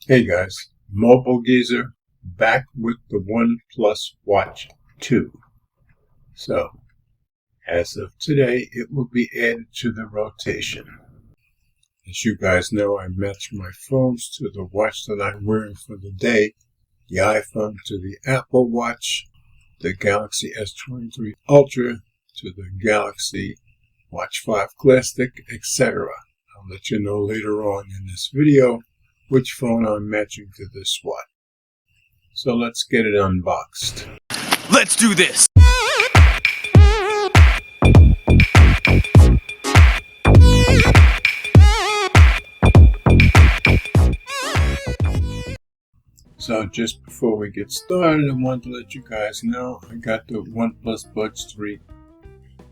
Hey guys, Mobile Geezer back with the OnePlus Watch 2. So, as of today, it will be added to the rotation. As you guys know, I match my phones to the watch that I'm wearing for the day, the iPhone to the Apple Watch, the Galaxy S23 Ultra to the Galaxy Watch 5 Classic, etc. I'll let you know later on in this video which phone I'm matching to this watch. So let's get it unboxed. Let's do this! So just before we get started, I want to let you guys know I got the OnePlus Buds 3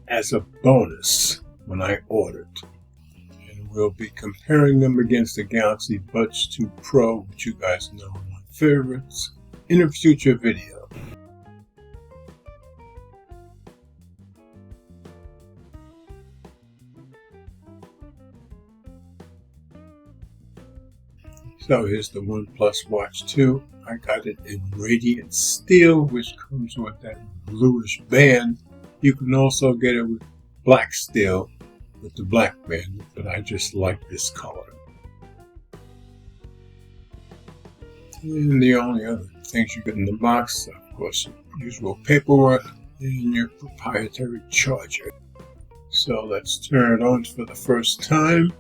as a bonus when I ordered. And we'll be comparing them against the Galaxy Buds 2 Pro, which you guys know are my favorites, in a future video. So here's the OnePlus Watch 2. I got it in radiant steel, which comes with that bluish band. You can also get it with black steel with the black band, but I just like this color. And the only other things you get in the box, of course, usual paperwork and your proprietary charger. So let's turn it on for the first time.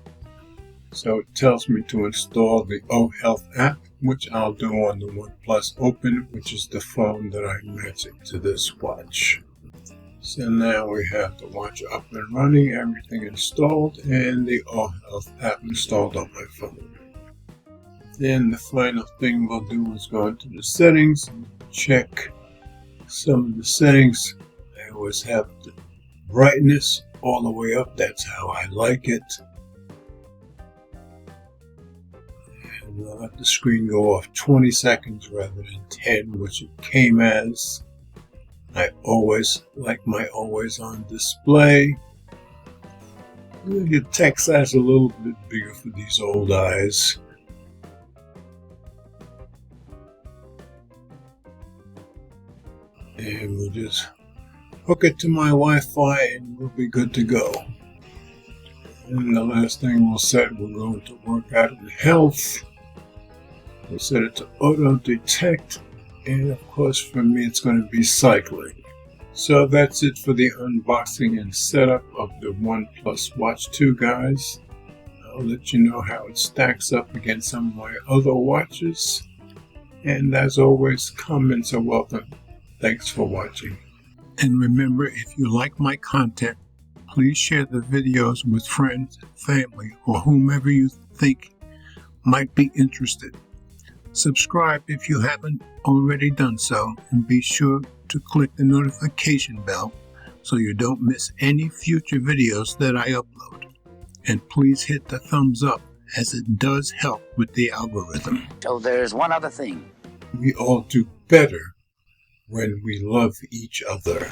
So it tells me to install the O Health app, which I'll do on the OnePlus Open, which is the phone that I'm matching to this watch. So now we have the watch up and running, everything installed, and the O Health app installed on my phone. Then the final thing we'll do is go into the settings and check some of the settings. I always have the brightness all the way up, that's how I like it. We'll let the screen go off 20 seconds rather than 10, which it came as. I always like my always on display. The text size a little bit bigger for these old eyes. And we'll just hook it to my Wi-Fi and we'll be good to go. And the last thing we'll set, we're going to work out in health. We'll set it to auto detect, and of course for me it's going to be cycling. So that's it for the unboxing and setup of the OnePlus Watch 2, guys. I'll let you know how it stacks up against some of my other watches. And as always, comments are welcome. Thanks for watching. And remember, if you like my content, please share the videos with friends, family, or whomever you think might be interested. Subscribe if you haven't already done so, and be sure to click the notification bell so you don't miss any future videos that I upload. And please hit the thumbs up, as it does help with the algorithm. So there's one other thing. We all do better when we love each other.